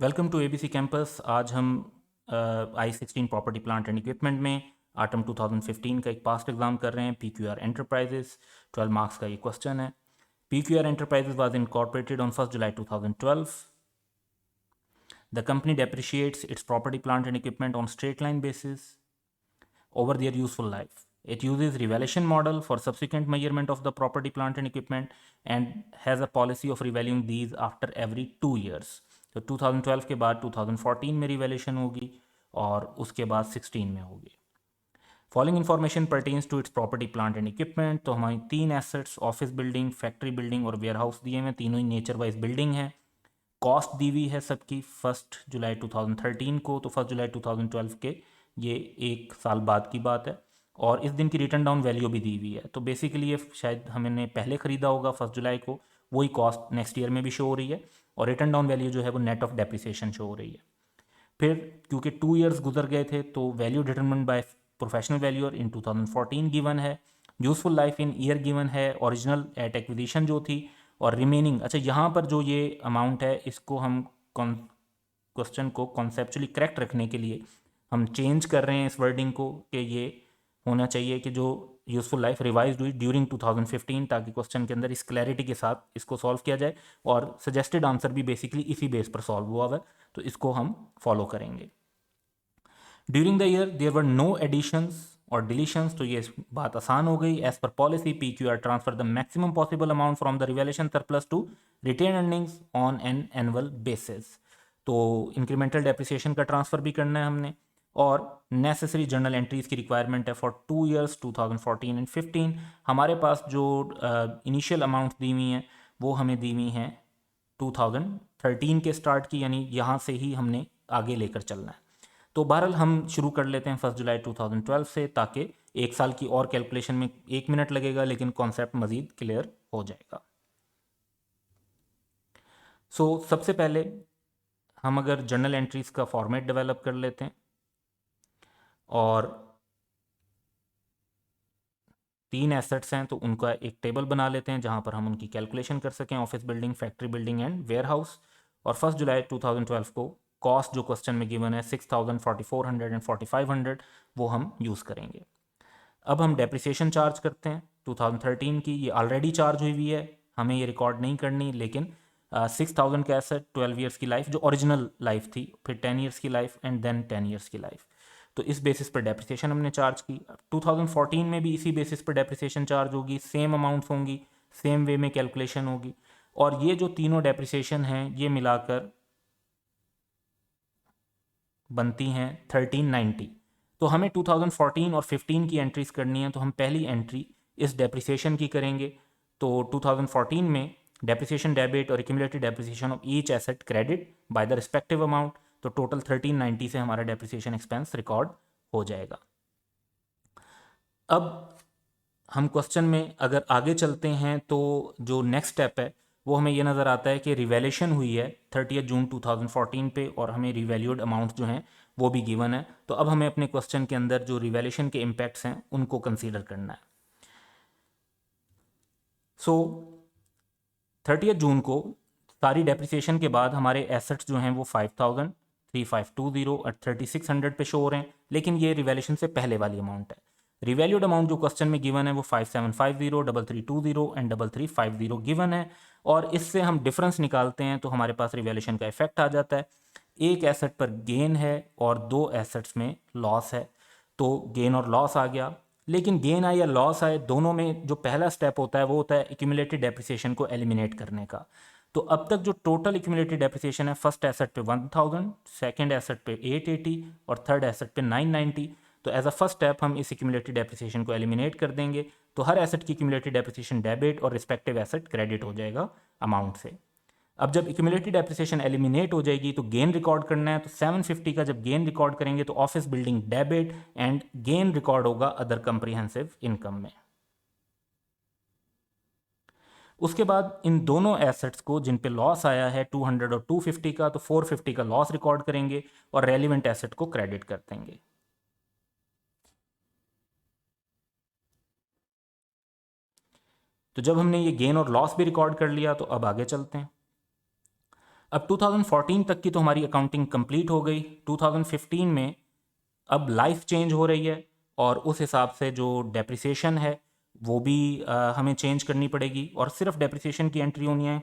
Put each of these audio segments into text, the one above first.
Welcome to ABC campus. आज हम I-16 property plant and equipment में आटम 2015 का एक पास्ट एग्जाम कर रहे हैं। PQR एंटरप्राइजेस 12 मार्क्स का ये क्वेश्चन है। PQR enterprises was incorporated on 1 July 2012। The company depreciates its property, plant and equipment on straight line basis over their useful life. It uses revaluation model for subsequent measurement of the property, plant and equipment and has a policy of revaluing these after every 2 years. तो 2012 के बाद 2014 में revaluation होगी और उसके बाद 16 में होगी। Following information pertains to its property, plant and equipment. तो हमारी 3 assets, office building, factory building और वेयर हाउस दिए हुए, तीनों ही नेचर वाइज बिल्डिंग है। कॉस्ट दी हुई है सबकी 1 जुलाई 2013 को, तो 1 जुलाई 2012 के ये एक साल बाद की बात है। और इस दिन की रिटर्न डाउन वैल्यू भी दी हुई है। तो बेसिकली ये शायद हमने पहले ख़रीदा होगा 1 जुलाई को, वही कॉस्ट नेक्स्ट ईयर में भी शो हो रही है और रिटर्न डाउन वैल्यू जो है वो नेट ऑफ डेप्रिसिएशन शो हो रही है। फिर क्योंकि 2 ईयर्स गुजर गए थे तो value determined by professional valuer in 2014 given है। Useful life in year given है, ओरिजिनल एट एक्विजिशन जो थी, और रिमेनिंग। अच्छा, यहाँ पर जो ये अमाउंट है इसको हम क्वेश्चन को कॉन्सेप्चुअली करेक्ट रखने के लिए हम चेंज कर रहे हैं इस वर्डिंग को कि ये होना चाहिए कि जो यूजफुल लाइफ रिवाइज हुई ड्यूरिंग 2015, ताकि क्वेश्चन के अंदर इस क्लैरिटी के साथ इसको सॉल्व किया जाए। और सजेस्टेड आंसर भी बेसिकली इसी बेस पर सॉल्व हुआ है, तो इसको हम फॉलो करेंगे। During the year there were no additions और डिलीशंस, तो ये बात आसान हो गई। As per policy PQR transfer the maximum possible amount from the revaluation surplus to retain earnings on an annual basis. तो इंक्रीमेंटल डेप्रिसिएशन का ट्रांसफर भी करना है हमने, और नेसेसरी जर्नल एंट्रीज की रिक्वायरमेंट है फॉर 2 ईयर्स 2014 एंड 15। हमारे पास जो इनिशियल अमाउंट दी हुई हैं वो हमें दी हुई हैं 2013 के स्टार्ट की, यानी यहाँ से ही हमने आगे लेकर चलना है। तो बहरहाल हम शुरू कर लेते हैं 1 जुलाई 2012 से, ताकि एक साल की और कैलकुलेशन में 1 मिनट लगेगा लेकिन कॉन्सेप्ट मज़ीद क्लियर हो जाएगा। सबसे पहले हम अगर जर्नल एंट्रीज का फॉर्मेट डेवलप कर लेते हैं और 3 एसेट्स हैं तो उनका एक टेबल बना लेते हैं जहां पर हम उनकी कैलकुलेशन कर सकें, office building, factory building and warehouse. और 1 जुलाई 2012 को कॉस्ट जो क्वेश्चन में गिवन है 6000, 4400 एंड 4500, वो हम यूज़ करेंगे। अब हम डेप्रिसिएशन चार्ज करते हैं 2013 की। ये ऑलरेडी चार्ज हुई है, हमें ये रिकॉर्ड नहीं करनी, लेकिन 6000 का एसेट, 12 ईयर्स की लाइफ जो ओरिजिनल लाइफ थी, फिर 10 ईयर्स की लाइफ एंड देन 10 ईयर्स की लाइफ। तो इस बेसिस पर डेप्रिसिएशन हमने चार्ज की। 2014 में भी इसी बेसिस पर डेप्रिसिएशन चार्ज होगी, सेम अमाउंट्स होंगी, सेम वे में कैलकुलेशन होगी। और ये जो तीनों डेप्रिसिएशन हैं ये मिलाकर बनती हैं 1390। तो हमें 2014 और 15 की एंट्रीज करनी है, तो हम पहली एंट्री इस डेप्रिसिएशन की करेंगे। तो 2014 में डेप्रिसिएशन डेबिट और accumulated depreciation of each asset credit by the respective amount, तो टोटल 1390 से हमारा डेप्रिसिएशन एक्सपेंस रिकॉर्ड हो जाएगा। अब हम क्वेश्चन में अगर आगे चलते हैं तो जो नेक्स्ट स्टेप है वो हमें ये नज़र आता है कि रिवैल्यूएशन हुई है 30 जून 2014 पे, और हमें रिवैल्यूड अमाउंट जो हैं वो भी गिवन है। तो अब हमें अपने क्वेश्चन के अंदर जो रिवैल्यूएशन के इम्पैक्ट्स हैं उनको कंसीडर करना है। 30 जून को सारी डेप्रिसिएशन के बाद हमारे एसेट्स जो हैं वो 53,3520 और 3600 पे शो हो रहे हैं, लेकिन ये रिवैल्यूएशन से पहले वाली अमाउंट है। रिवैल्यूड अमाउंट जो क्वेश्चन में गिवन है वो 5750, 3320 एंड 3350 गिवन है। और इससे हम डिफरेंस निकालते हैं तो हमारे पास रिवैल्यूएशन का इफेक्ट आ जाता है। एक एसेट पर गेन है और 2 एसेट्स में लॉस है, तो गेन और लॉस आ गया। लेकिन गेन आए या लॉस आए, दोनों में जो पहला स्टेप होता है वो होता है एक्यूमुलेटेड डेप्रिसिएशन को एलिमिनेट करने का। तो अब तक जो टोटल एक्यूमुलेटेड डेप्रिसिएशन है, फर्स्ट एसेट पे 1000, सेकंड एसेट पे 880 और थर्ड एसेट पे 990। तो एज अ फर्स्ट स्टेप हम इस एक्यूमुलेटेड डेप्रिसिएशन को एलिमिनेट कर देंगे, तो हर एसेट की एक्यूमुलेटेड डेप्रिसिएशन डेबिट और रिस्पेक्टिव एसेट क्रेडिट हो जाएगा अमाउंट से। अब जब एक्यूमुलेटेड डेप्रिसिएशन एलिमिनेट हो जाएगी तो गेन रिकॉर्ड करना है। तो 750 का जब गेन रिकॉर्ड करेंगे तो office building debit and gain record होगा अदर कंप्रीहेंसिव इनकम में। उसके बाद इन दोनों एसेट्स को जिन पे लॉस आया है 200 और 250 का, तो 450 का लॉस रिकॉर्ड करेंगे और रेलिवेंट एसेट को क्रेडिट कर देंगे। तो जब हमने ये गेन और लॉस भी रिकॉर्ड कर लिया तो अब आगे चलते हैं। अब 2014 तक की तो हमारी अकाउंटिंग कंप्लीट हो गई। 2015 में अब लाइफ चेंज हो रही है और उस हिसाब से जो डेप्रिसिएशन है वो भी हमें चेंज करनी पड़ेगी, और सिर्फ डेप्रिसिएशन की एंट्री होनी है।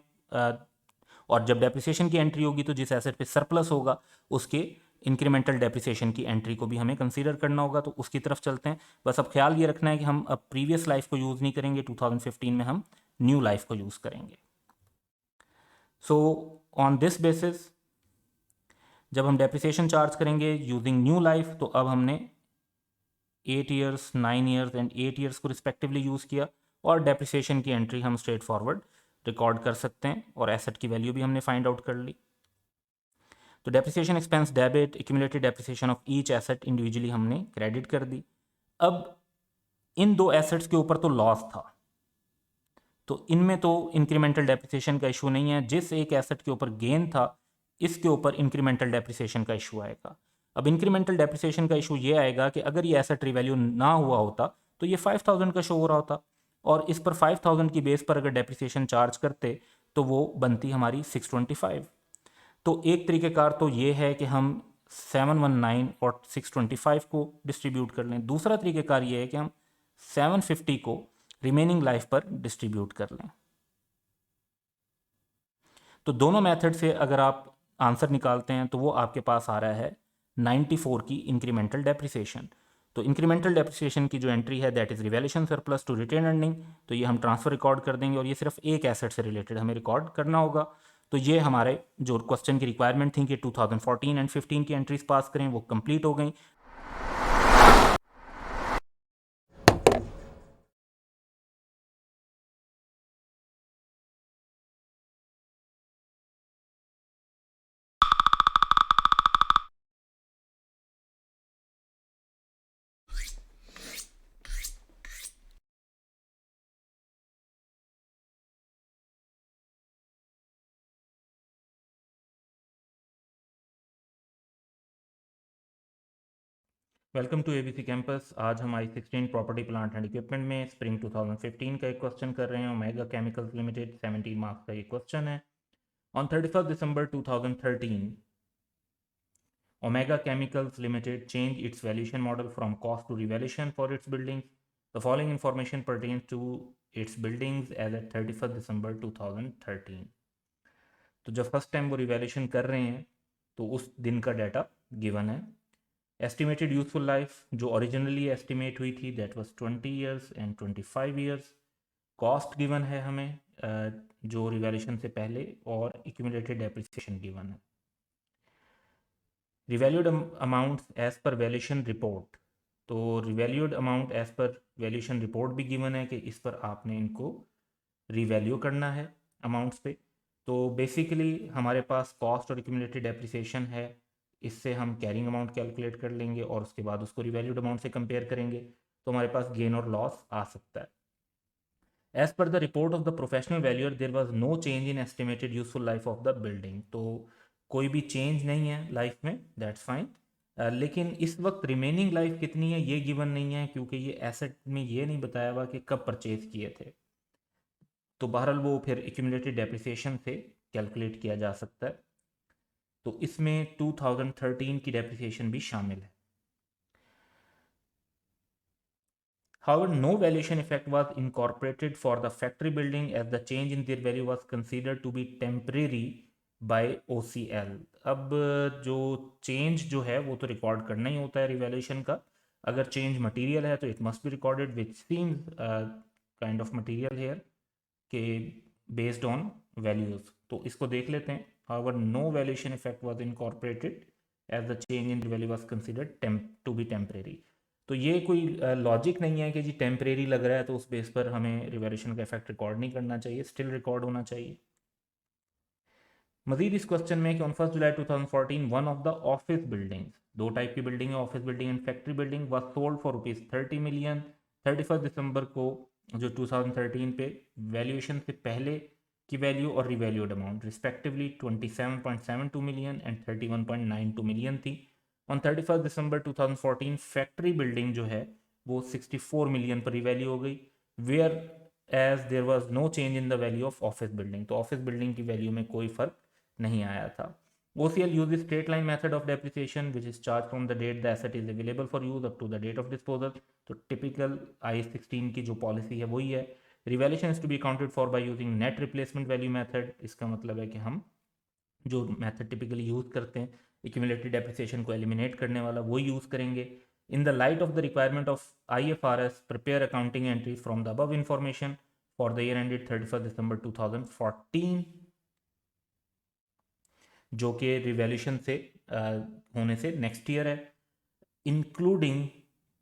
और जब डेप्रिसिएशन की एंट्री होगी तो जिस एसेट पे सरप्लस होगा उसके इंक्रीमेंटल डेप्रिसिएशन की एंट्री को भी हमें कंसीडर करना होगा। तो उसकी तरफ चलते हैं। बस अब ख्याल ये रखना है कि हम अब प्रीवियस लाइफ को यूज़ नहीं करेंगे, 2015 में हम न्यू लाइफ को यूज़ करेंगे। सो ऑन दिस बेसिस जब हम डेप्रिसिएशन चार्ज करेंगे यूजिंग न्यू लाइफ, तो अब हमने 8 ईयर्स, 9 ईयर्स एंड 8 ईयर्स को रिस्पेक्टिवली यूज़ किया, और डेप्रिसिएशन की एंट्री हम स्ट्रेट फॉरवर्ड रिकॉर्ड कर सकते हैं, और एसेट की वैल्यू भी हमने फाइंड आउट कर ली। तो depreciation expense debit, accumulated depreciation of each asset individually हमने क्रेडिट कर दी। अब इन दो एसेट्स के ऊपर तो लॉस था, तो इनमें तो इंक्रीमेंटल डेप्रिसिएशन का इशू नहीं है। जिस एक एसेट के ऊपर गेन था इसके ऊपर इंक्रीमेंटल डेप्रिसिएशन का इशू आएगा। अब इंक्रीमेंटल डेप्रिसिएशन का इशू ये आएगा कि अगर ये एसेट रिवैल्यू ना हुआ होता तो ये 5000 का शो हो रहा होता, और इस पर 5000 की बेस पर अगर डेप्रिसिएशन चार्ज करते तो वो बनती हमारी 625। तो एक तरीक़ेकार तो ये है कि हम 719 और 625 को डिस्ट्रीब्यूट कर लें। दूसरा तरीक़ेकार ये है कि हम 750 को रिमेनिंग लाइफ पर डिस्ट्रीब्यूट कर लें। तो दोनों मेथड से अगर आप आंसर निकालते हैं तो वो आपके पास आ रहा है 94 की इंक्रीमेंटल डेप्रिसिएशन। तो इंक्रीमेंटल डेप्रिसिएशन की जो एंट्री है that is revaluation surplus to retain earning, तो ये हम ट्रांसफ़र रिकॉर्ड कर देंगे, और ये सिर्फ एक एसेट से रिलेटेड हमें रिकॉर्ड करना होगा। तो ये हमारे जो क्वेश्चन की रिक्वायरमेंट थी कि 2014 एंड 15 की एंट्रीज पास करें, वो कंप्लीट हो गई। Welcome to ABC campus. आज हम I16 property plant and equipment में स्प्रिंग 2015 का एक क्वेश्चन कर रहे हैं। ओमेगा केमिकल्स लिमिटेड 17 मार्क्स का ये क्वेश्चन है। On 31 December 2013, Omega Chemicals Limited changed its valuation model from cost to revaluation for its buildings. The following information pertains to its buildings as at 31 December 2013. तो जब first time वो revaluation कर रहे हैं तो उस दिन का डाटा गिवन है। एस्टिमेटेड यूजफुल लाइफ जो ओरिजिनली एस्टिमेट हुई थी that was 20 years and 25 years. Cost given है हमें जो रिवैल्यूएशन से पहले, और एक्यूमुलेटेड डेप्रिसिएशन गिवन है। Revalued amounts as per valuation report, तो revalued amount as per valuation report भी गिवन है कि इस पर आपने इनको रिवैल्यू करना है अमाउंट्स पे। तो बेसिकली हमारे पास कॉस्ट और एक्यूमुलेटेड डेप्रिसिएशन है, इससे हम कैरिंग अमाउंट कैलकुलेट कर लेंगे और उसके बाद उसको रिवैल्यूड अमाउंट से कंपेयर करेंगे, तो हमारे पास गेन और लॉस आ सकता है। As per the report of the professional valuer there was no change in estimated useful life of the building, तो कोई भी चेंज नहीं है लाइफ में, दैट्स फाइन। लेकिन इस वक्त रिमेनिंग लाइफ कितनी है ये गिवन नहीं है, क्योंकि ये एसेट में ये नहीं बताया हुआ कि कब परचेज किए थे। तो बहरहाल वो फिर एक्यूमुलेटेड डेप्रिसिएशन से कैलकुलेट किया जा सकता है। तो इसमें 2013 की डेप्रिसिएशन भी शामिल है। However, no valuation effect was incorporated for the factory building as the change in their value was considered to be temporary by OCL. अब जो चेंज जो है वो तो रिकॉर्ड करना ही होता है रिवैल्यूएशन का। अगर चेंज मटेरियल है तो it must be recorded, which seems kind of material here के बेस्ड ऑन वैल्यूज। तो इसको देख लेते हैं। However, no valuation effect was incorporated as the change in value was considered to be temporary. तो ये कोई लॉजिक नहीं है कि जी टेम्परेरी लग रहा है तो उस बेस पर हमें रिवैल्यूएशन का इफेक्ट रिकॉर्ड नहीं करना चाहिए, स्टिल रिकॉर्ड होना चाहिए। मजीद इस क्वेश्चन में कि on 1 July 2014 one of the office buildings, दो टाइप की बिल्डिंग है, office building and factory building, was sold for ₹30 million 31 दिसंबर को, जो 2013 पे वैल्यूएशन से पहले की वैल्यू और revalued amount respectively 27.72 million and 31.92 million थी। ऑन 31 दिसंबर 2014 फैक्ट्री बिल्डिंग जो है वो 64 मिलियन पर रिवैल्यू हो गई, whereas there was no change in the value of office building, तो ऑफिस बिल्डिंग की वैल्यू में कोई फ़र्क नहीं आया था। OCL uses straight line method of depreciation which is charged from the date the asset is available for use up to the date of disposal। तो typical IAS 16 की जो पॉलिसी है वही है। Revaluation is to be accounted for by using net replacement value method. इसका मतलब है कि हम जो मेथड टिपिकली यूज़ करते हैं एक्यूमुलेटेड डेप्रिसिएशन को एलिमिनेट करने वाला, वो यूज़ करेंगे। In the light of the requirement of IFRS prepare accounting entries from the above information for the year ended 31 December 2014, जो कि रिवैल्यूएशन से होने से नेक्स्ट ईयर है, इंक्लूडिंग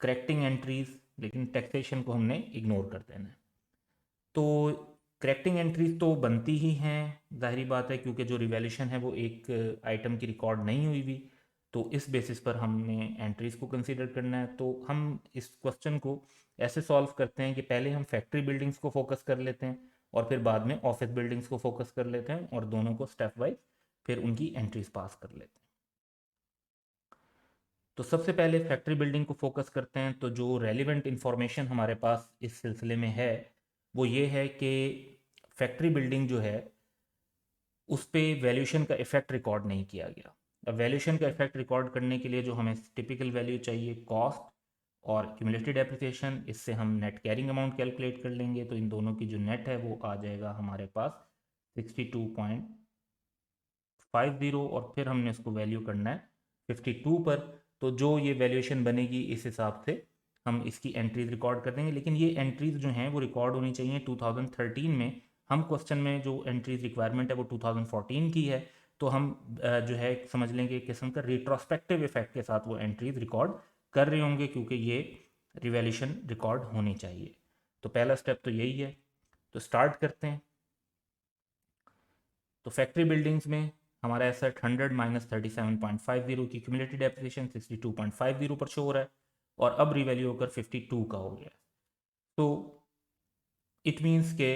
करेक्टिंग एंट्रीज, लेकिन टैक्सेशन को हमने इग्नोर कर देना है। तो करेक्टिंग एंट्रीज तो बनती ही हैं, जाहिर बात है, क्योंकि जो रिवैल्यूएशन है वो एक आइटम की रिकॉर्ड नहीं हुई भी, तो इस बेसिस पर हमने एंट्रीज को कंसीडर करना है। तो हम इस क्वेश्चन को ऐसे सॉल्व करते हैं कि पहले हम फैक्ट्री बिल्डिंग्स को फोकस कर लेते हैं और फिर बाद में ऑफिस बिल्डिंग्स को फोकस कर लेते हैं और दोनों को स्टेप वाइज फिर उनकी एंट्रीज पास कर लेते हैं। तो सबसे पहले फैक्ट्री बिल्डिंग को फोकस करते हैं। तो जो रेलिवेंट इंफॉर्मेशन हमारे पास इस सिलसिले में है वो ये है कि फैक्ट्री बिल्डिंग जो है उस पर वैल्यूएशन का इफेक्ट रिकॉर्ड नहीं किया गया। अब वैल्यूएशन का इफेक्ट रिकॉर्ड करने के लिए जो हमें टिपिकल वैल्यू चाहिए, कॉस्ट और क्यूमुलेटेड डेप्रिसिएशन, इससे हम नेट कैरिंग अमाउंट कैलकुलेट कर लेंगे। तो इन दोनों की जो नेट है वो आ जाएगा हमारे पास 62.50 और फिर हमने इसको वैल्यू करना है 52 पर। तो जो ये वैल्यूएशन बनेगी इस हिसाब से हम इसकी एंट्रीज रिकॉर्ड कर देंगे। लेकिन ये एंट्रीज जो हैं वो रिकॉर्ड होनी चाहिए 2013 में। हम क्वेश्चन में जो एंट्रीज रिक्वायरमेंट है वो 2014 की है, तो हम जो है समझ लेंगे एक किस्म का रिट्रोस्पेक्टिव इफेक्ट के साथ वो एंट्रीज रिकॉर्ड कर रहे होंगे, क्योंकि ये रिवैल्यूएशन रिकॉर्ड होनी चाहिए। तो पहला स्टेप तो यही है। तो स्टार्ट करते हैं। तो फैक्ट्री बिल्डिंग्स में हमारा एसेट 100 माइनस 37.50 की क्यूमुलेटेड डेप्रिसिएशन 62.50 पर शो हो रहा है और अब रिवैल्यू होकर 52 का हो गया। तो इट मीन्स के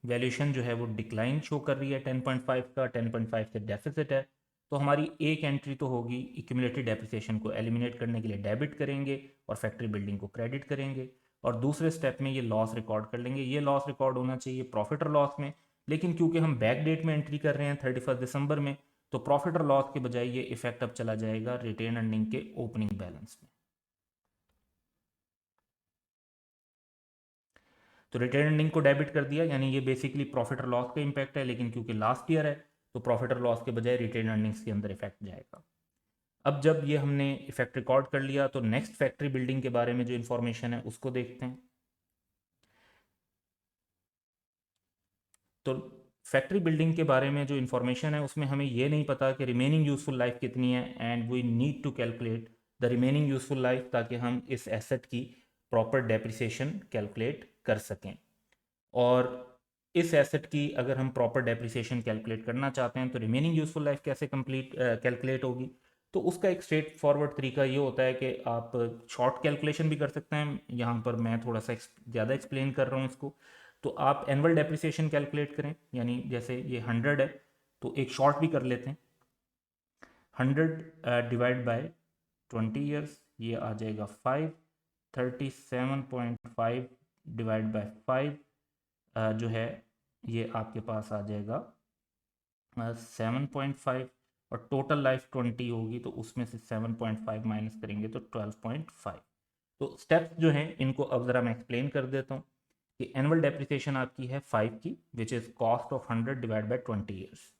वैल्यूएशन जो है वो डिक्लाइन शो कर रही है 10.5 का, 10.5 से डेफिसिट है। तो हमारी एक एंट्री तो होगी एक्यूमुलेटेड डेप्रिसिएशन को एलिमिनेट करने के लिए डेबिट करेंगे और फैक्ट्री बिल्डिंग को क्रेडिट करेंगे, और दूसरे स्टेप में ये लॉस रिकॉर्ड कर लेंगे। ये लॉस रिकॉर्ड होना चाहिए प्रॉफिट और लॉस में, लेकिन क्योंकि हम बैक डेट में एंट्री कर रहे हैं 31 दिसंबर में, तो प्रॉफिट और लॉस के बजाय ये इफेक्ट अब चला जाएगा रिटेन अर्निंग के ओपनिंग बैलेंस में। तो रिटेन अर्निंग को डेबिट कर दिया, यानी ये बेसिकली प्रॉफिट और लॉस का इम्पैक्ट है, लेकिन क्योंकि लास्ट ईयर है तो प्रॉफिट और लॉस के बजाय रिटेन अर्निंग्स के अंदर इफेक्ट जाएगा। अब जब ये हमने इफेक्ट रिकॉर्ड कर लिया तो नेक्स्ट फैक्ट्री बिल्डिंग के बारे में जो इन्फॉर्मेशन है उसको देखते हैं। तो फैक्ट्री बिल्डिंग के बारे में जो इन्फॉर्मेशन है उसमें हमें ये नहीं पता कि रिमेनिंग यूजफुल लाइफ कितनी है, and we need to calculate the remaining useful life ताकि हम इस एसेट की प्रॉपर डेप्रिसिएशन कैलकुलेट कर सकें। और इस एसेट की अगर हम प्रॉपर डेप्रिसिएशन कैलकुलेट करना चाहते हैं तो रिमेनिंग यूजफुल लाइफ कैसे कंप्लीट कैलकुलेट होगी। तो उसका एक स्ट्रेट फॉरवर्ड तरीका ये होता है कि आप शॉर्ट कैलकुलेशन भी कर सकते हैं। यहाँ पर मैं थोड़ा सा ज़्यादा एक्सप्लेन कर रहा हूँ इसको। तो आप एनुअल डेप्रिसिएशन कैलकुलेट करें, यानी जैसे ये 100 है तो एक शॉर्ट भी कर लेते हैं। 100 डिवाइड बाय 20 ईयर्स, ये आ जाएगा 5। 37.5 डिवाइड बाय 5 जो है ये आपके पास आ जाएगा 7.5, और टोटल लाइफ 20 होगी तो उसमें से 7.5 माइनस करेंगे तो 12.5। तो स्टेप्स जो हैं इनको अब ज़रा मैं एक्सप्लेन कर देता हूँ कि एनुअल डेप्रिसिएशन आपकी है 5 की, which is cost of 100 divide by 20 years.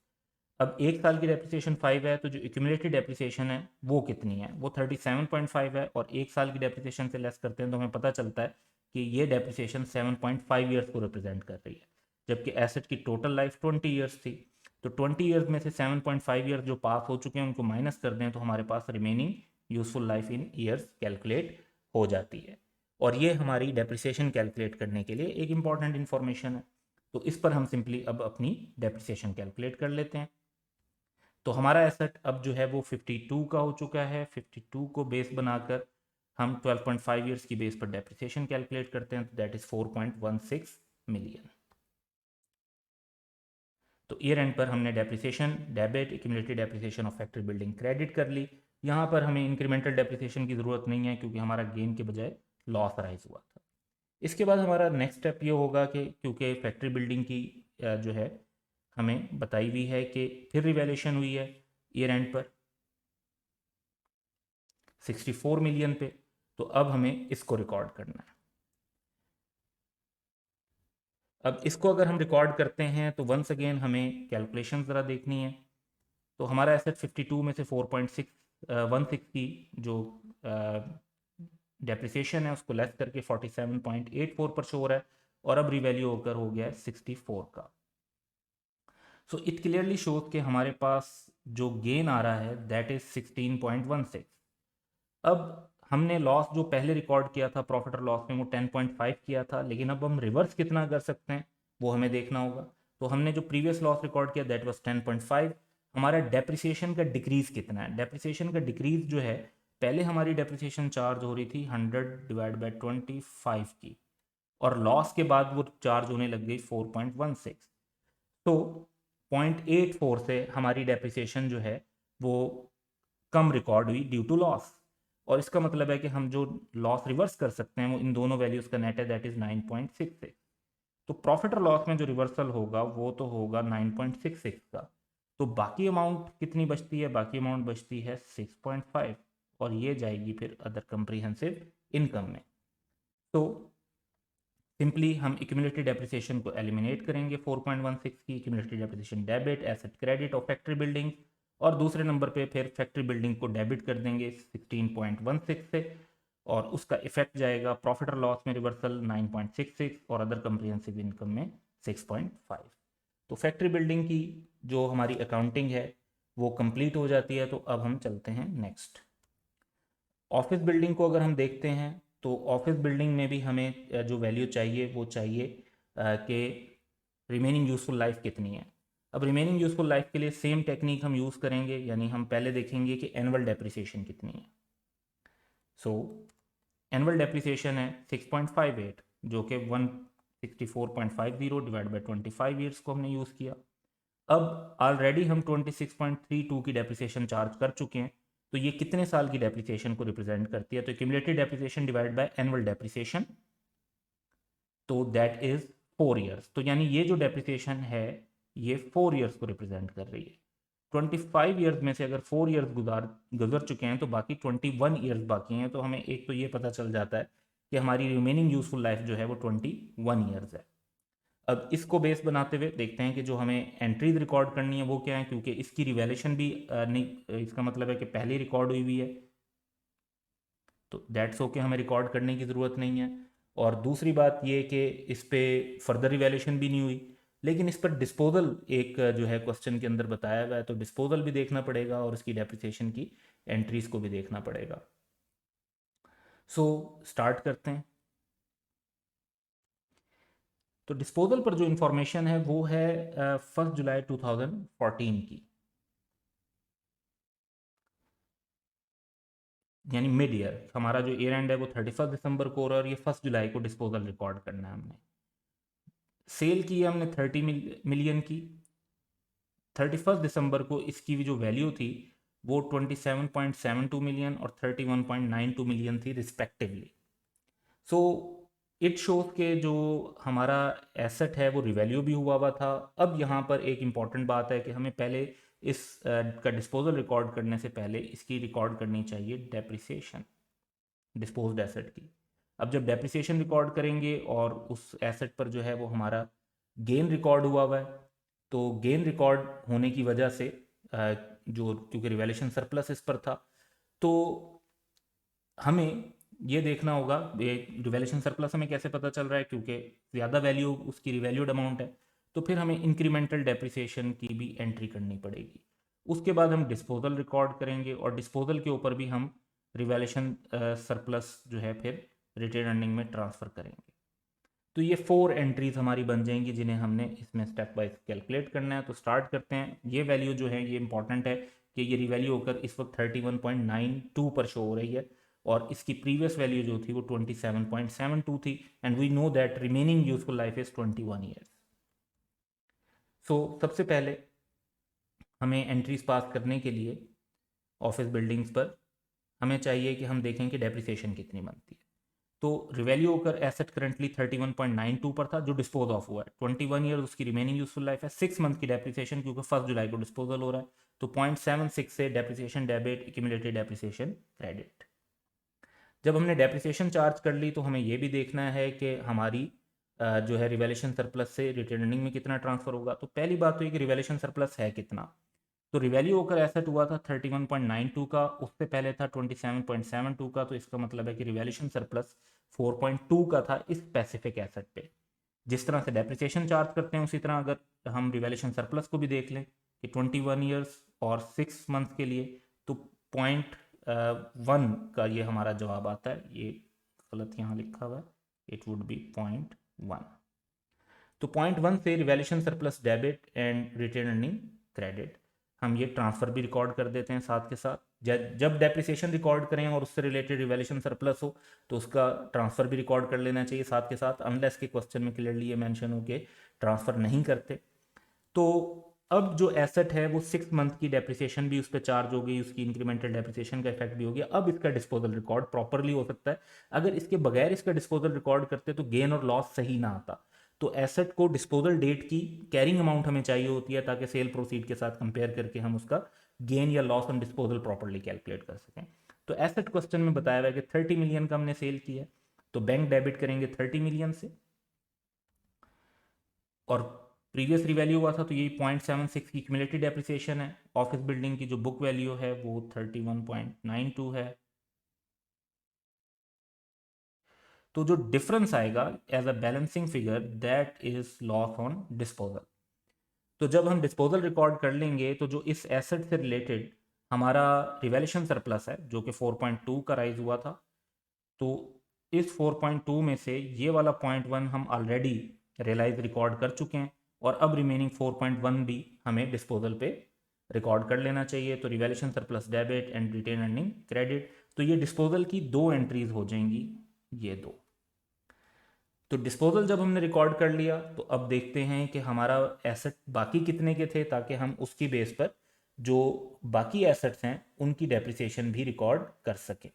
अब एक साल की डेप्रिसिएशन 5 है तो जो एक्यूमुलेटेड डेप्रिसिएशन है वो कितनी है, वो 37.5 है, और एक साल की डेप्रिसिएशन से लेस करते हैं तो हमें पता चलता है कि ये डेप्रिसिएशन 7.5 ईयर्स को रिप्रेजेंट कर रही है, जबकि एसेट की टोटल लाइफ 20 ईयर्स थी। तो 20 ईयर्स में से 7.5 ईयर्स जो पास हो चुके हैं उनको माइनस कर दें तो हमारे पास remaining useful life in years calculate हो जाती है, और ये हमारी डेप्रिसिएशन कैलकुलेट करने के लिए एक इंपॉर्टेंट इन्फॉर्मेशन है। तो इस पर हम सिंपली अब अपनी डेप्रिसिएशन कैलकुलेट कर लेते हैं। तो हमारा एसेट अब जो है वो 52 का हो चुका है। 52 को बेस बनाकर हम 12.5 ईयर्स की बेस पर डेप्रिसिएशन कैलकुलेट करते हैं, तो दैट इज 4.16 मिलियन। तो ईयर एंड पर हमने depreciation debit accumulated depreciation of factory building credit कर ली। यहाँ पर हमें इंक्रीमेंटल डेप्रिसिएशन की ज़रूरत नहीं है क्योंकि हमारा गेन के बजाय लॉस अराइज हुआ था। इसके बाद हमारा नेक्स्ट स्टेप ये होगा कि क्योंकि फैक्ट्री बिल्डिंग की जो है हमें बताई हुई है कि फिर रिवैल्यूएशन हुई है ईयर एंड पर 64 मिलियन पे। तो अब हमें इसको रिकॉर्ड करना है। अब इसको अगर हम रिकॉर्ड करते हैं तो वंस अगेन हमें कैलकुलेशन ज़रा देखनी है। तो हमारा एसेट 52 में से 4.16 की जो डेप्रिसिएशन है उसको लेस करके 47.84 पर शो हो रहा है, और अब रिवैल्यू होकर हो गया है 64 का। सो इट क्लियरली शोज कि हमारे पास जो गेन आ रहा है दैट इज 16.16। अब हमने लॉस जो पहले रिकॉर्ड किया था प्रॉफिट और लॉस में वो 10.5 किया था, लेकिन अब हम रिवर्स कितना कर सकते हैं वो हमें देखना होगा। तो हमने जो प्रीवियस लॉस रिकॉर्ड किया दैट वाज 10.5। हमारा डेप्रिसिएशन का डिक्रीज कितना है? डेप्रिसिएशन का डिक्रीज जो है, पहले हमारी डेप्रिसिएशन चार्ज हो रही थी 100/25 की, और लॉस के बाद वो चार्ज होने लग गई 4.16। तो 0.84 से हमारी डेप्रिसिएशन जो है वो कम रिकॉर्ड हुई ड्यू टू लॉस। और इसका मतलब है कि हम जो लॉस रिवर्स कर सकते हैं वो इन दोनों वैल्यूज़ का नेट है दैट इज़ 9.66। तो प्रॉफिट और लॉस में जो रिवर्सल होगा वो तो होगा 9.66 का। तो बाकी अमाउंट कितनी बचती है? बाकी अमाउंट बचती है 6.5, और ये जाएगी फिर अदर कंप्रीहेंसिव इनकम में। तो सिंपली हम एक्यूमुलेटेड डेप्रिसिएशन को एलिमिनेट करेंगे 4.16 की। Accumulated depreciation debit, asset credit और फैक्ट्री बिल्डिंग, और दूसरे नंबर पे फिर फैक्ट्री बिल्डिंग को डेबिट कर देंगे 16.16 से, और उसका इफेक्ट जाएगा प्रॉफिट और लॉस में रिवर्सल 9.66 और अदर कंप्रिहेंसिव इनकम में 6.5। तो फैक्ट्री बिल्डिंग की जो हमारी अकाउंटिंग है वो कंप्लीट हो जाती है। तो अब हम चलते हैं नेक्स्ट। ऑफिस बिल्डिंग को अगर हम देखते हैं तो ऑफिस बिल्डिंग में भी हमें जो वैल्यू चाहिए वो चाहिए कि रिमेनिंग यूज़फुल लाइफ कितनी है। अब रिमेनिंग यूज़फुल लाइफ के लिए सेम टेक्निक हम यूज़ करेंगे, यानी हम पहले देखेंगे कि एनुअल डेप्रिसिएशन कितनी है। सो एनुअल डेप्रिसिएशन है 6.58, जो कि 164.50 डिवाइड बाई 25 ईयर्स को हमने यूज़ किया। अब ऑलरेडी हम 26.32 की डेप्रिसिएशन चार्ज कर चुके हैं, तो ये कितने साल की डेप्रिसिएशन को रिप्रेजेंट करती है? तो cumulated depreciation divide by annual depreciation, तो दैट इज 4 ईयर्स। तो यानी ये जो डेप्रिसिएशन है ये 4 ईयर्स को रिप्रेजेंट कर रही है। 25 ईयर्स में से अगर 4 ईयर्स गुजर चुके हैं तो बाकी 21 ईयर्स बाकी हैं। तो हमें एक तो ये पता चल जाता है कि हमारी रिमेनिंग यूजफुल लाइफ जो है वो 21 ईयर्स है। अब इसको बेस बनाते हुए देखते हैं कि जो हमें एंट्रीज रिकॉर्ड करनी है वो क्या है, क्योंकि इसकी रिवैल्यूएशन भी नहीं, इसका मतलब है कि पहले रिकॉर्ड हुई हुई है, तो दैट्स ओके, हमें रिकॉर्ड करने की ज़रूरत नहीं है। और दूसरी बात ये कि इस पर फर्दर रिवैल्यूएशन भी नहीं हुई, लेकिन इस पर डिस्पोजल एक जो है क्वेश्चन के अंदर बताया हुआ है, तो डिस्पोजल भी देखना पड़ेगा और इसकी डेप्रिसिएशन की एंट्रीज को भी देखना पड़ेगा। सो स्टार्ट करते हैं। तो डिस्पोजल पर जो इंफॉर्मेशन है वो है 1 जुलाई 2014 की, यानी मिड ईयर। हमारा जो ईयर एंड है वो 31 दिसंबर को हो रहा है और ये 1 जुलाई को डिस्पोजल रिकॉर्ड करना है हमने। सेल की है हमने 30 मिलियन की। 31 दिसंबर को इसकी जो वैल्यू थी वो 27.72 मिलियन और 31.92 मिलियन थी रिस्पेक्टिवली। सो इट शोज के जो हमारा एसेट है वो रिवैल्यू भी हुआ था। अब यहाँ पर एक इम्पॉर्टेंट बात है कि हमें पहले इस का डिस्पोजल रिकॉर्ड करने से पहले इसकी रिकॉर्ड करनी चाहिए डेप्रिसिएशन डिस्पोज्ड एसेट की। अब जब डेप्रिसिएशन रिकॉर्ड करेंगे और उस एसेट पर जो है वो हमारा गेन रिकॉर्ड हुआ है, तो गेन रिकॉर्ड होने की वजह से जो क्योंकि रिवैल्यूएशन सरप्लस इस पर था, तो हमें ये देखना होगा ये रिवैल्यूएशन सरप्लस हमें कैसे पता चल रहा है, क्योंकि ज़्यादा वैल्यू उसकी रिवैल्यूड अमाउंट है। तो फिर हमें इंक्रीमेंटल डेप्रिसिएशन की भी एंट्री करनी पड़ेगी। उसके बाद हम डिस्पोजल रिकॉर्ड करेंगे और डिस्पोजल के ऊपर भी हम रिवैल्यूएशन सरप्लस जो है फिर रिटेन अर्निंग में ट्रांसफ़र करेंगे। तो ये 4 एंट्रीज हमारी बन जाएंगी जिन्हें हमने इसमें स्टेप बाय कैलकुलेट करना है। तो स्टार्ट करते हैं। ये वैल्यू जो है ये इंपॉर्टेंट है कि ये रिवैल्यू होकर इस वक्त 31.92 पर शो हो रही है, और इसकी प्रीवियस वैल्यू जो थी वो 27.72 थी, and we know that remaining useful life is 21 years. So सबसे पहले हमें एंट्रीज पास करने के लिए ऑफिस बिल्डिंग्स पर हमें चाहिए कि हम देखें कि डेप्रिसिएशन कितनी बनती है। तो रिवैल्यू होकर एसेट करंटली 31.92 पर था जो डिस्पोज ऑफ हुआ है। 21 ईयर उसकी रिमेनिंग यूजफुल लाइफ है। 6 मंथ की डेप्रिसिएशन क्योंकि 1 जुलाई को डिस्पोजल हो रहा है, तो 0.76 से depreciation debit, accumulated depreciation credit. जब हमने डेप्रिसिएशन चार्ज कर ली तो हमें यह भी देखना है कि हमारी जो है रिवैल्यूएशन सरप्लस से रिटेन अर्निंग में कितना ट्रांसफर होगा। तो पहली बात तो ये कि रिवैल्यूएशन सरप्लस है कितना। तो रिवैल्यू होकर एसेट हुआ था 31.92 का, उससे पहले था 27.72 का, तो इसका मतलब है कि रिवैल्यूएशन सरप्लस 4.2 का था इस स्पेसिफिक एसेट पे। जिस तरह से डेप्रिसिएशन चार्ज करते हैं उसी तरह अगर हम रिवैल्यूएशन सरप्लस को भी देख लें कि 21 ईयर्स और 6 मंथ के लिए, तो 0.1 का ये हमारा जवाब आता है। ये गलत यहाँ लिखा हुआ है, इट वुड बी 0.1। तो 0.1 से revaluation surplus debit and retain earning credit, हम ये ट्रांसफर भी रिकॉर्ड कर देते हैं साथ के साथ। जब डेप्रिसिएशन रिकॉर्ड करें और उससे रिलेटेड रिवैल्यूएशन सरप्लस हो तो उसका ट्रांसफर भी रिकॉर्ड कर लेना चाहिए साथ के साथ, अनलेस के क्वेश्चन में क्लियरली ये मेंशन हो के ट्रांसफर नहीं करते। तो अब जो एसेट है वो 6 मंथ की डेप्रिसिएशन भी उस पर चार्ज हो गई, उसकी इंक्रीमेंटल डेप्रिसिएशन का इफेक्ट भी हो गया। अब इसका डिस्पोजल रिकॉर्ड प्रॉपरली हो सकता है। अगर इसके बगैर इसका डिस्पोजल रिकॉर्ड करते तो गेन और लॉस सही ना आता। तो एसेट को डिस्पोजल डेट की कैरिंग अमाउंट हमें चाहिए होती है ताकि सेल प्रोसीड के साथ कंपेयर करके हम उसका गेन या loss on disposal properly calculate कर सकें। तो एसेट क्वेश्चन में बताया हुआ है कि 30 मिलियन का हमने सेल किया है, तो बैंक डेबिट करेंगे 30 मिलियन से, और प्रीवियस रिवैल्यू हुआ था तो यही 0.76 की क्यूमुलेटेड डेप्रिसिएशन है। ऑफिस बिल्डिंग की जो बुक वैल्यू है वो 31.92 है। तो जो डिफरेंस आएगा as a balancing figure that is loss on disposal. तो जब हम डिस्पोजल रिकॉर्ड कर लेंगे तो जो इस एसेट से रिलेटेड हमारा रिवैल्यूएशन सरप्लस है जो कि 4.2 का राइज हुआ था, तो इस 4.2 में से ये वाला 0.1 हम ऑलरेडी रियलाइज रिकॉर्ड कर चुके हैं, और अब रिमेनिंग 4.1 भी हमें डिस्पोजल पे रिकॉर्ड कर लेना चाहिए। तो revaluation surplus debit and retain earning credit, तो ये डिस्पोजल की दो एंट्रीज हो जाएंगी, ये दो। तो डिस्पोजल जब हमने रिकॉर्ड कर लिया तो अब देखते हैं कि हमारा एसेट बाकी कितने के थे, ताकि हम उसकी बेस पर जो बाकी एसेट्स हैं उनकी डेप्रिसिएशन भी रिकॉर्ड कर सकें।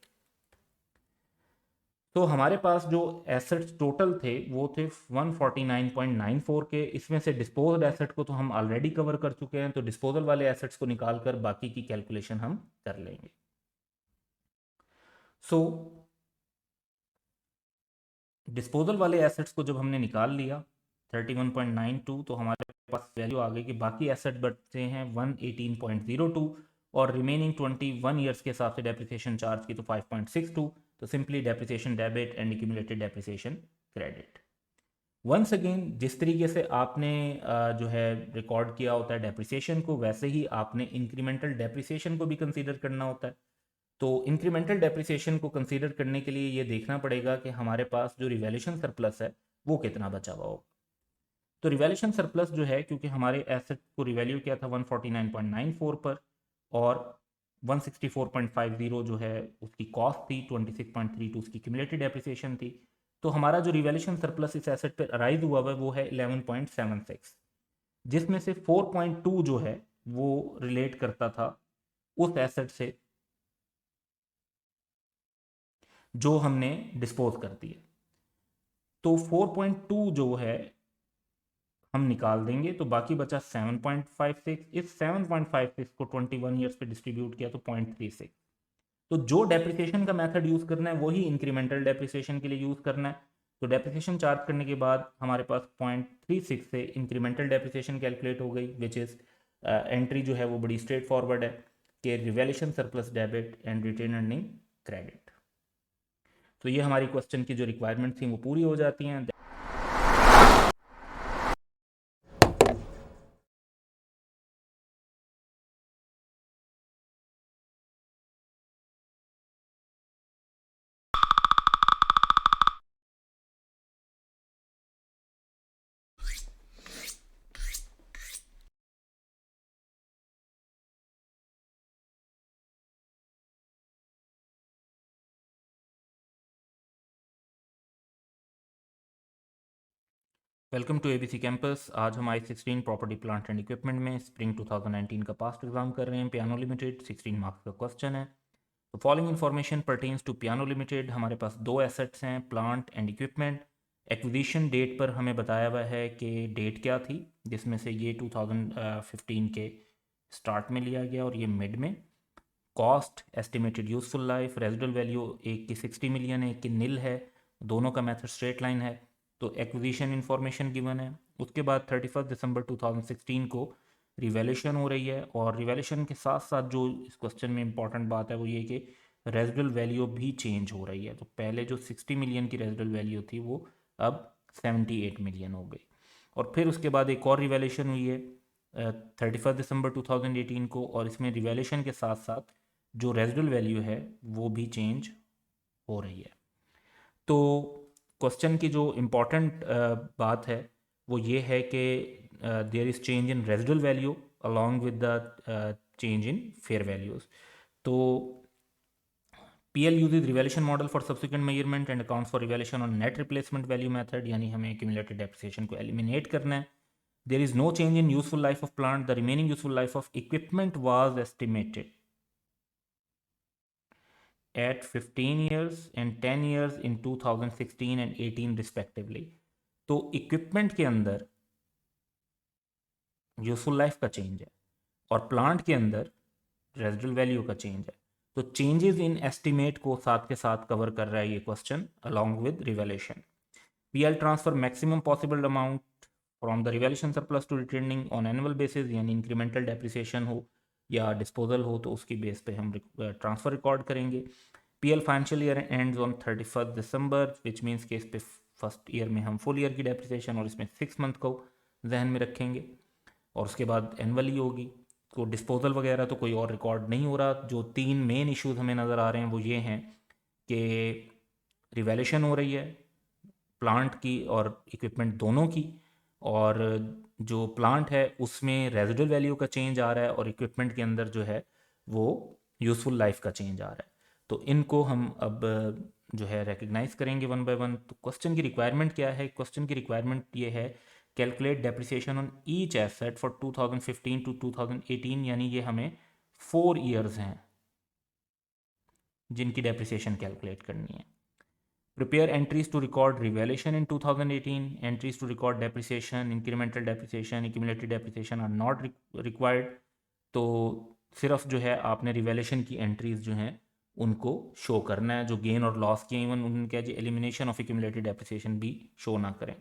तो हमारे पास जो एसेट्स टोटल थे वो थे 149.94 के। इसमें से डिस्पोज्ड एसेट को तो हम ऑलरेडी कवर कर चुके हैं, तो डिस्पोजल वाले एसेट्स को निकालकर बाकी की कैलकुलेशन हम कर लेंगे। सो डिस्पोजल वाले एसेट्स को जब हमने निकाल लिया 31.92, तो हमारे पास वैल्यू आ गई कि बाकी एसेट बचते हैं 118.02, और रिमेनिंग 21 ईयर्स के हिसाब से डेप्रिसिएशन चार्ज की तो 5.62। तो simply depreciation debit and accumulated depreciation credit. Once again जिस तरीके से आपने जो है रिकॉर्ड किया होता है डेप्रिसिएशन को, वैसे ही आपने इंक्रीमेंटल डेप्रिसिएशन को भी कंसीडर करना होता है। तो इंक्रीमेंटल डेप्रिसिएशन को कंसीडर करने के लिए ये देखना पड़ेगा कि हमारे पास जो रिवैल्यूएशन सरप्लस है वो कितना बचा हुआ हो। तो रिवैल्यूएशन सरप्लस जो है, क्योंकि हमारे एसेट को रिवैल्यू किया था 149.94 पर, और 164.50 जो है उसकी कॉस्ट थी, 26.32 उसकी क्यूमुलेटेड डेप्रिसिएशन थी। तो हमारा जो रिवैल्यूएशन सरप्लस इस एसेट पर अराइज हुआ है वो है 11.76, जिसमें से 4.2 जो है वो रिलेट करता था उस एसेट से जो हमने डिस्पोज कर दिया। तो 4.2 जो है हम निकाल देंगे, तो बाकी बचा 7.56। इस 7.56 को 21 ईयर्स पे डिस्ट्रीब्यूट किया तो 0.36। तो जो डेप्रिसिएशन का मेथड यूज करना है वही इंक्रीमेंटल डेप्रिसिएशन के लिए यूज करना है। तो डेप्रिसिएशन चार्ज करने के बाद हमारे पास 0.36 से इंक्रीमेंटल डेप्रिसिएशन कैलकुलेट हो गई, विच इज एंट्री जो है वो बड़ी स्ट्रेट फॉरवर्ड है कि revaluation surplus debit and retain earning credit. तो ये हमारी क्वेश्चन की जो रिक्वायरमेंट थी वो पूरी हो जाती हैं। Welcome to ABC campus. आज हम i16 property plant and equipment में स्प्रिंग 2019 का पास्ट एग्जाम कर रहे हैं। पियानो लिमिटेड 16 मार्क्स का क्वेश्चन है। तो following information pertains to Piano Limited. हमारे पास दो एसेट्स हैं, plant and equipment. Acquisition date पर हमें बताया हुआ है कि डेट क्या थी, जिसमें से ये 2015 के स्टार्ट में लिया गया और ये मिड में। Cost, estimated useful life, residual value, एक की 60 मिलियन है, एक की नील है, दोनों का मेथड स्ट्रेट लाइन है। तो एक्विजिशन इन्फॉर्मेशन गिवन है। उसके बाद 31 दिसंबर 2016 को रिवैल्यूएशन हो रही है, और रिवैल्यूएशन के साथ साथ जो इस क्वेश्चन में इंपॉर्टेंट बात है वो ये कि रेजिडुअल वैल्यू भी चेंज हो रही है। तो पहले जो 60 मिलियन की रेजिडुअल वैल्यू थी वो अब 78 मिलियन हो गई। और फिर उसके बाद एक और रिवैल्यूएशन हुई है 31 दिसंबर 2018 को, और इसमें रिवैल्यूएशन के साथ साथ जो रेजिडुअल वैल्यू है वो भी चेंज हो रही है। तो क्वेश्चन की जो इम्पॉर्टेंट बात है वो ये है कि there is change in residual value along with the change in fair values. तो PL uses revaluation model for subsequent measurement and accounts for revaluation on net replacement value method, यानी हमें accumulated depreciation को eliminate करना है। There is no change in useful life of plant. The remaining useful life of equipment was estimated at 15 years and 10 years in 2016 and 18 respectively. तो equipment के अंदर useful life का change है और plant के अंदर रेजिडुअल वैल्यू का change है। तो चेंजेस इन एस्टिमेट को साथ के साथ कवर कर रहा है ये question along with revaluation. PL transfer maximum possible amount from the revaluation surplus to returning on annual basis, यानी इंक्रीमेंटल डेप्रिसिएशन हो या डिस्पोजल हो तो उसकी बेस पे हम ट्रांसफर रिकॉर्ड करेंगे। PL financial year ends on 31 December, which means कि इस पे फर्स्ट ईयर में हम फुल ईयर की डेप्रिसिएशन और इसमें 6 मंथ को जहन में रखेंगे, और उसके बाद एनुअली होगी। तो डिस्पोजल वगैरह तो कोई और रिकॉर्ड नहीं हो रहा। जो तीन मेन इश्यूज हमें नज़र आ रहे हैं वो ये हैं कि रिवैल्यूएशन हो रही है प्लांट की और इक्विपमेंट दोनों की, और जो प्लांट है उसमें रेजिडुअल वैल्यू का चेंज आ रहा है और इक्विपमेंट के अंदर जो है वो यूज़फुल लाइफ का चेंज आ रहा है। तो इनको हम अब जो है रिकग्नाइज करेंगे वन बाय वन। तो क्वेश्चन की रिक्वायरमेंट क्या है? क्वेश्चन की रिक्वायरमेंट ये है, calculate depreciation on each asset for 2015 to 2018, यानी ये हमें 4 ईयर्स हैं जिनकी डेप्रिसिएशन कैलकुलेट करनी है। Prepare entries to record revaluation in 2018, entries to record depreciation, incremental depreciation, accumulated depreciation are not required. तो सिर्फ जो है आपने रिवैल्यूएशन की एंट्रीज जो हैं उनको शो करना है, जो गेन और लॉस की इवन उनका जो एलिमिनेशन ऑफ एक्यूमुलेटेड डेप्रिसिएशन भी शो ना करें।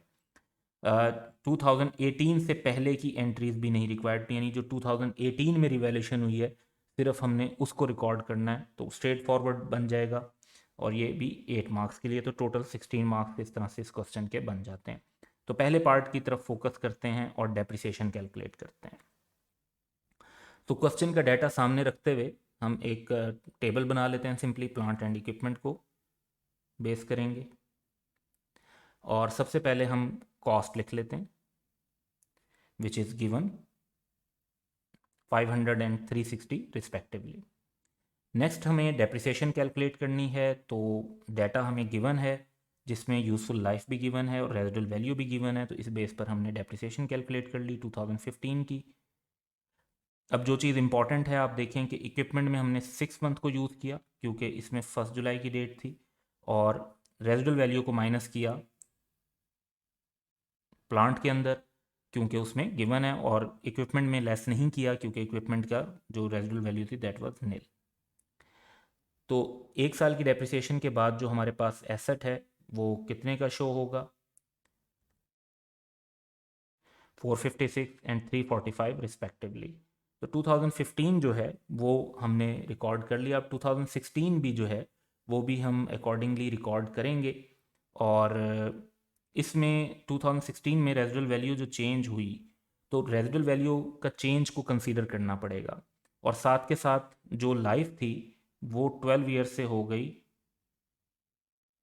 2018 से पहले की एंट्रीज भी नहीं रिक्वायर्ड, यानी जो 2018 में रिवैल्यूएशन हुई है सिर्फ हमने उसको रिकॉर्ड करना है, तो स्ट्रेट फॉरवर्ड बन जाएगा। और ये भी 8 मार्क्स के लिए, तो टोटल 16 मार्क्स इस तरह से इस क्वेश्चन के बन जाते हैं। तो पहले पार्ट की तरफ फोकस करते हैं और डेप्रिसिएशन कैलकुलेट करते हैं। तो क्वेश्चन का डाटा सामने रखते हुए हम एक टेबल बना लेते हैं, सिंपली प्लांट एंड इक्विपमेंट को बेस करेंगे। और सबसे पहले हम कॉस्ट लिख लेते हैं, which is given 500 and 360 respectively. Next हमें डेप्रिसिएशन कैलकुलेट करनी है, तो डाटा हमें गिवन है जिसमें यूज़फुल लाइफ भी गिवन है और रेजिडुअल वैल्यू भी गिवन है। तो इस बेस पर हमने डेप्रिसिएशन कैलकुलेट कर ली 2015 की। अब जो चीज़ इंपॉर्टेंट है, आप देखें कि इक्विपमेंट में हमने 6 मंथ को यूज़ किया क्योंकि इसमें 1 जुलाई की डेट थी, और रेजिडुअल वैल्यू को माइनस किया प्लांट के अंदर क्योंकि उसमें गिवन है, और इक्विपमेंट में लेस नहीं किया क्योंकि इक्विपमेंट का जो रेजिडुअल वैल्यू थी दैट वाज नील। तो 1 साल की डेप्रिसिएशन के बाद जो हमारे पास एसेट है वो कितने का शो होगा? 456 एंड 345 रिस्पेक्टिवली। तो 2015 जो है वो हमने रिकॉर्ड कर लिया। अब 2016 भी जो है वो भी हम अकॉर्डिंगली रिकॉर्ड करेंगे, और इसमें 2016 में रेजिडुअल वैल्यू जो चेंज हुई, तो रेजिडुअल वैल्यू का चेंज को कंसीडर करना पड़ेगा, और साथ के साथ जो लाइफ थी वो 12 ईयर्स से हो गई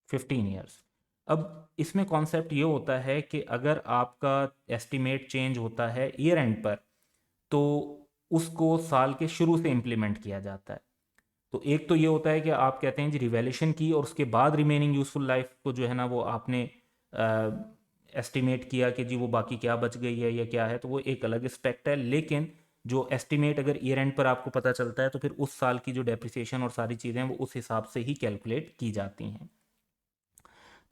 15 ईयर्स। अब इसमें कॉन्सेप्ट ये होता है कि अगर आपका एस्टिमेट चेंज होता है ईयर एंड पर, तो उसको साल के शुरू से इम्प्लीमेंट किया जाता है। तो एक तो ये होता है कि आप कहते हैं जी रिवैल्यूएशन की और उसके बाद रिमेनिंग यूजफुल लाइफ को जो है ना वो आपने एस्टिमेट किया कि जी वो बाकी क्या बच गई है या क्या है, तो वो एक अलग एस्पेक्ट है। लेकिन जो एस्टिमेट अगर ईयर एंड पर आपको पता चलता है तो फिर उस साल की जो डेप्रिसिएशन और सारी चीज़ें हैं वो उस हिसाब से ही कैलकुलेट की जाती हैं।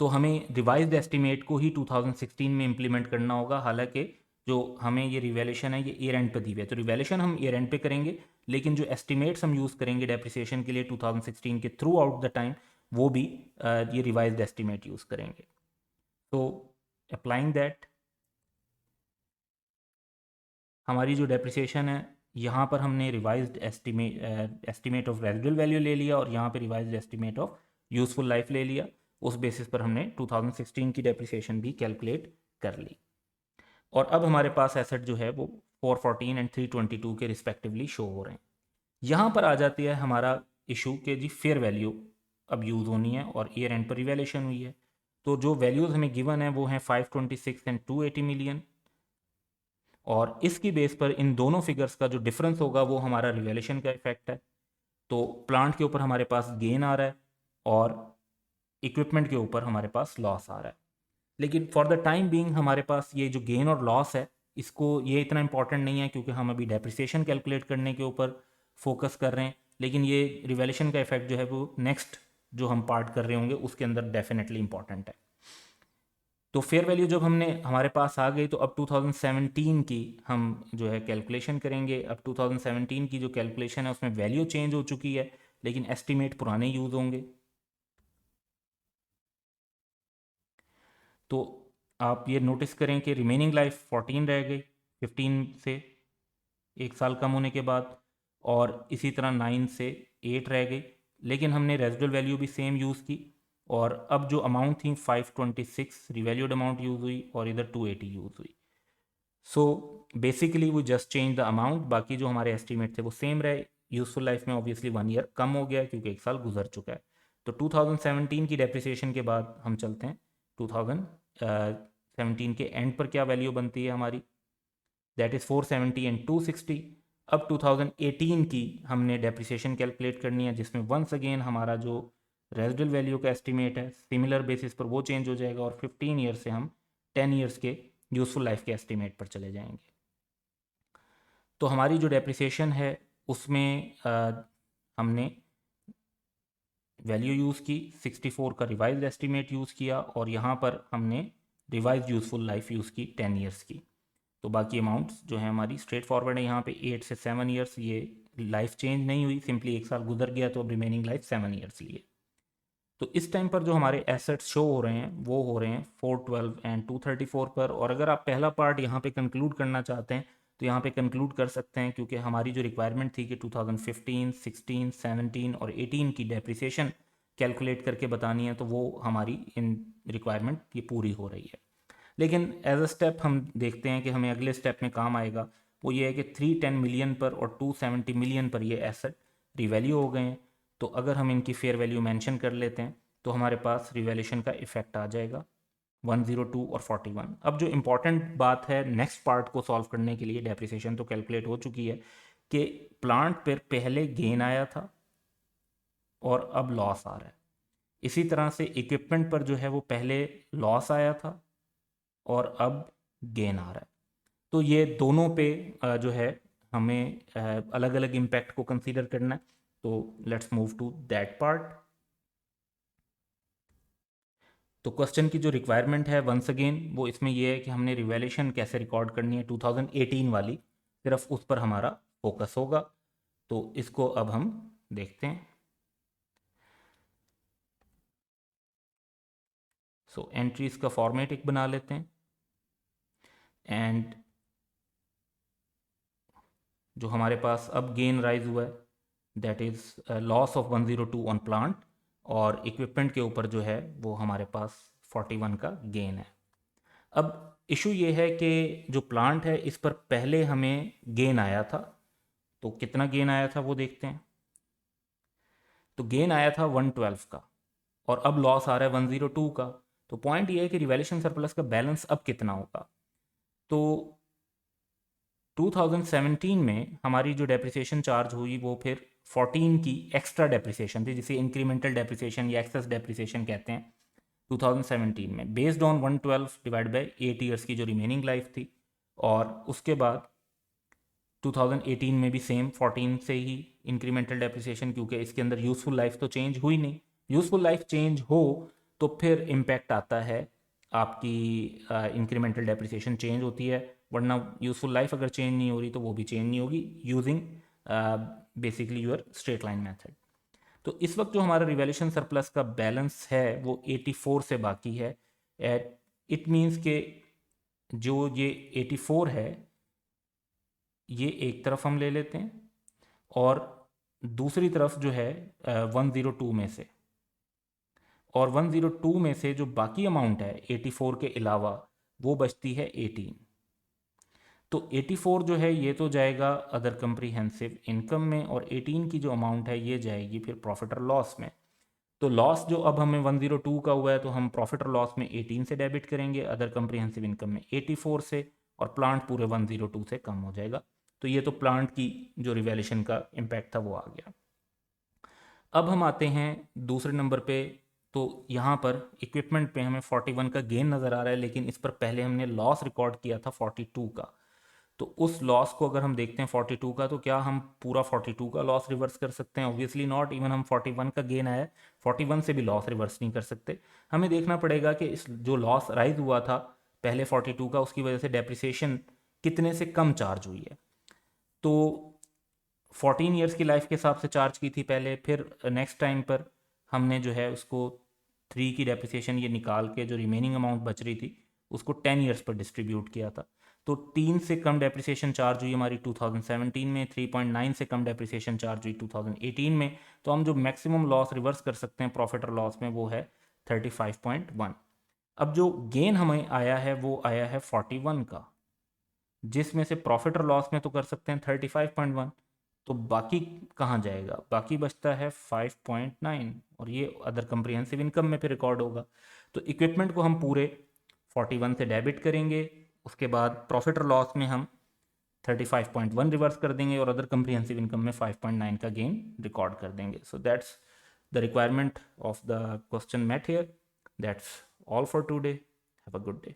तो हमें रिवाइज्ड एस्टिमेट को ही 2016 में इम्प्लीमेंट करना होगा, हालांकि जो हमें ये रिवैल्यूएशन है ये ईयर एंड पे दी हुई है, तो रिवैल्यूएशन हम ईयर एंड पे करेंगे, लेकिन जो एस्टिमेट्स हम यूज़ करेंगे डेप्रिसिएशन के लिए 2016 के थ्रू आउट द टाइम वो भी ये रिवाइज्ड एस्टिमेट यूज़ करेंगे। तो अप्लाइंग दैट हमारी जो डेप्रिसिएशन है यहाँ पर हमने revised estimate of residual value ले लिया और यहाँ पे revised estimate of useful life ले लिया। उस बेसिस पर हमने 2016 की डेप्रिसिएशन भी कैलकुलेट कर ली। और अब हमारे पास एसेट जो है वो 414 एंड 322 के रिस्पेक्टिवली शो हो रहे हैं। यहाँ पर आ जाती है हमारा इशू के जी फेयर वैल्यू अब यूज़ होनी है और ईयर एंड पर रिवैल्यूएशन हुई है। तो जो वैल्यूज़ हमें गिवन है वो हैं 526 एंड 280 मिलियन, और इसकी बेस पर इन दोनों फिगर्स का जो डिफरेंस होगा वो हमारा रिवैल्यूएशन का इफेक्ट है। तो प्लांट के ऊपर हमारे पास गेन आ रहा है और इक्विपमेंट के ऊपर हमारे पास लॉस आ रहा है। लेकिन फॉर द टाइम बीइंग हमारे पास ये जो गेन और लॉस है इसको ये इतना इंपॉर्टेंट नहीं है, क्योंकि हम अभी डेप्रिसिएशन कैलकुलेट करने के ऊपर फोकस कर रहे हैं। लेकिन ये रिवैल्यूएशन का इफेक्ट जो है वो नेक्स्ट जो हम पार्ट कर रहे होंगे उसके अंदर डेफिनेटली इंपॉर्टेंट है। तो फेयर वैल्यू जब हमने हमारे पास आ गई तो अब 2017 की हम जो है कैलकुलेशन करेंगे। अब 2017 की जो कैलकुलेशन है उसमें वैल्यू चेंज हो चुकी है लेकिन एस्टिमेट पुराने यूज़ होंगे। तो आप ये नोटिस करें कि रिमेनिंग लाइफ 14 रह गई 15 से एक साल कम होने के बाद, और इसी तरह 9 से 8 रह गई, लेकिन हमने रेजिडुअल वैल्यू भी सेम यूज़ की। और अब जो अमाउंट थी 526 रिवैल्यूड अमाउंट यूज़ हुई और इधर 280 यूज़ हुई। सो बेसिकली वो जस्ट चेंज द अमाउंट, बाकी जो हमारे एस्टिमेट थे वो सेम रहे। यूज़फुल लाइफ में ऑब्वियसली 1 ईयर कम हो गया क्योंकि एक साल गुजर चुका है। तो 2017 की डेप्रिसिएशन के बाद हम चलते हैं 2017 के एंड पर क्या वैल्यू बनती है हमारी, दैट इज़ 470 एंड 260। अब 2018 की हमने डेप्रिसिएशन कैलकुलेट करनी है जिसमें वंस अगेन हमारा जो रेजिडुअल वैल्यू का एस्टिमेट है सिमिलर बेसिस पर वो चेंज हो जाएगा और 15 ईयर से हम 10 ईयर्स के यूज़फुल लाइफ के एस्टिमेट पर चले जाएंगे। तो हमारी जो डेप्रिसिएशन है उसमें हमने वैल्यू यूज़ की 64 का रिवाइज एस्टिमेट यूज़ किया और यहाँ पर हमने रिवाइज यूज़फुल लाइफ यूज़ की 10 ईयर्स की। तो बाकी अमाउंट्स जो है हमारी स्ट्रेट फॉरवर्ड है, यहाँ पे 8 से 7 ईयर्स ये लाइफ चेंज नहीं हुई, सिंपली एक साल गुजर गया तो अब रिमेनिंग लाइफ 7 ईयर्स लिए। तो इस टाइम पर जो हमारे एसेट्स शो हो रहे हैं वो हो रहे हैं 412 एंड 234 पर। और अगर आप पहला पार्ट यहाँ पे कंक्लूड करना चाहते हैं तो यहाँ पे कंक्लूड कर सकते हैं, क्योंकि हमारी जो रिक्वायरमेंट थी कि 2015, 16, 17 और 18 की डेप्रिसिएशन कैलकुलेट करके बतानी है, तो वो हमारी इन रिक्वायरमेंट ये पूरी हो रही है। लेकिन एज अ स्टेप हम देखते हैं कि हमें अगले स्टेप में काम आएगा, वो ये है कि 310 मिलियन पर और 270 मिलियन पर ये एसेट रिवैल्यू हो गए हैं। तो अगर हम इनकी फेयर वैल्यू मेंशन कर लेते हैं तो हमारे पास रिवैल्यूएशन का इफेक्ट आ जाएगा 102 और 41। अब जो इम्पॉर्टेंट बात है नेक्स्ट पार्ट को सॉल्व करने के लिए, डेप्रिसिएशन तो कैलकुलेट हो चुकी है कि प्लांट पर पहले गेन आया था और अब लॉस आ रहा है। इसी तरह से इक्विपमेंट पर जो है वो पहले लॉस आया था और अब गेन आ रहा है। तो ये दोनों पे जो है हमें अलग अलग इम्पैक्ट को कंसीडर करना है। तो let's move to that part. तो क्वेश्चन की जो रिक्वायरमेंट है वंस अगेन वो इसमें ये है कि हमने रिवैल्यूएशन कैसे रिकॉर्ड करनी है 2018 वाली, सिर्फ उस पर हमारा फोकस होगा। तो इसको अब हम देखते हैं। सो एंट्रीज का फॉर्मेट एक बना लेते हैं एंड जो हमारे पास अब गेन राइज हुआ है that is loss of 102 on plant, और इक्विपमेंट के ऊपर जो है वो हमारे पास 41 का गेन है। अब इशू ये है कि जो प्लांट है इस पर पहले हमें गेन आया था, तो कितना गेन आया था वो देखते हैं। तो गेन आया था 112 का और अब लॉस आ रहा है 102 का। तो पॉइंट ये है कि रिवैल्यूएशन सरप्लस का बैलेंस अब कितना होगा। तो 2017 में हमारी जो डेप्रिसिएशन चार्ज हुई वो फिर 14 की एक्स्ट्रा डेप्रिसिएशन थी, जिसे इंक्रीमेंटल डेप्रिसिएशन या एक्सेस डेप्रिसिएशन कहते हैं 2017 में, based on 112 divide by 8 years की जो रिमेनिंग लाइफ थी। और उसके बाद 2018 में भी सेम 14 से ही इंक्रीमेंटल डेप्रिसिएशन, क्योंकि इसके अंदर यूज़फुल लाइफ तो चेंज हुई नहीं। यूज़फुल लाइफ चेंज हो तो फिर इम्पैक्ट आता है आपकी इंक्रीमेंटल डेप्रिसिएशन चेंज होती है, वरना यूज़फुल लाइफ अगर चेंज नहीं हो रही तो वो भी चेंज नहीं होगी using basically your straight line method. तो इस वक्त जो हमारा रिवैल्यूएशन सरप्लस का बैलेंस है वो 84 से बाकी है। इट मीन्स के जो ये 84 है ये एक तरफ हम ले लेते हैं और दूसरी तरफ जो है 102 में से, और 102 में से जो बाकी अमाउंट है 84 के अलावा वो बचती है 18। तो 84 जो है ये तो जाएगा अदर कंप्रीहेंसिव इनकम में, और 18 की जो अमाउंट है ये जाएगी फिर प्रॉफिट और लॉस में। तो लॉस जो अब हमें 102 का हुआ है तो हम प्रॉफिट और लॉस में 18 से डेबिट करेंगे, अदर कंप्रीहेंसिव इनकम में 84 से, और प्लांट पूरे 102 से कम हो जाएगा। तो ये तो प्लांट की जो रिवैल्यूएशन का इम्पैक्ट था वो आ गया। अब हम आते हैं दूसरे नंबर पे। तो यहाँ पर इक्विपमेंट पे हमें 41 का गेन नज़र आ रहा है, लेकिन इस पर पहले हमने लॉस रिकॉर्ड किया था 42 का। तो उस लॉस को अगर हम देखते हैं 42 का, तो क्या हम पूरा 42 का लॉस रिवर्स कर सकते हैं? Obviously not. इवन हम 41 का गेन आया, 41 से भी लॉस रिवर्स नहीं कर सकते। हमें देखना पड़ेगा कि इस जो लॉस राइज हुआ था पहले 42 का, उसकी वजह से डेप्रिसिएशन कितने से कम चार्ज हुई है। तो 14 ईयर्स की लाइफ के हिसाब से चार्ज की थी पहले, फिर नेक्स्ट टाइम पर हमने जो है उसको 3 की डेप्रिसिएशन ये निकाल के जो रिमेनिंग अमाउंट बच रही थी उसको 10 ईयर्स पर डिस्ट्रीब्यूट किया था। तो 3 से कम डेप्रिसिएशन चार्ज हुई हमारी 2017 में, 3.9 से कम डेप्रिसिएशन चार्ज हुई 2018 में। तो हम जो मैक्सिमम लॉस रिवर्स कर सकते हैं प्रॉफिट और लॉस में वो है 35.1। अब जो गेन हमें आया है वो आया है 41 का, जिसमें से प्रॉफिट और लॉस में तो कर सकते हैं 35.1, तो बाकी कहाँ जाएगा? बाकी बचता है 5.9, और ये अदर कंप्रिहेंसिव इनकम में फिर रिकॉर्ड होगा। तो इक्विपमेंट को हम पूरे 41 से डेबिट करेंगे, उसके बाद प्रॉफिट और लॉस में हम 35.1 रिवर्स कर देंगे, और अदर कंप्रिहेंसिव इनकम में 5.9 का गेन रिकॉर्ड कर देंगे। So that's the requirement of the question met here. That's all for today. Have a good day.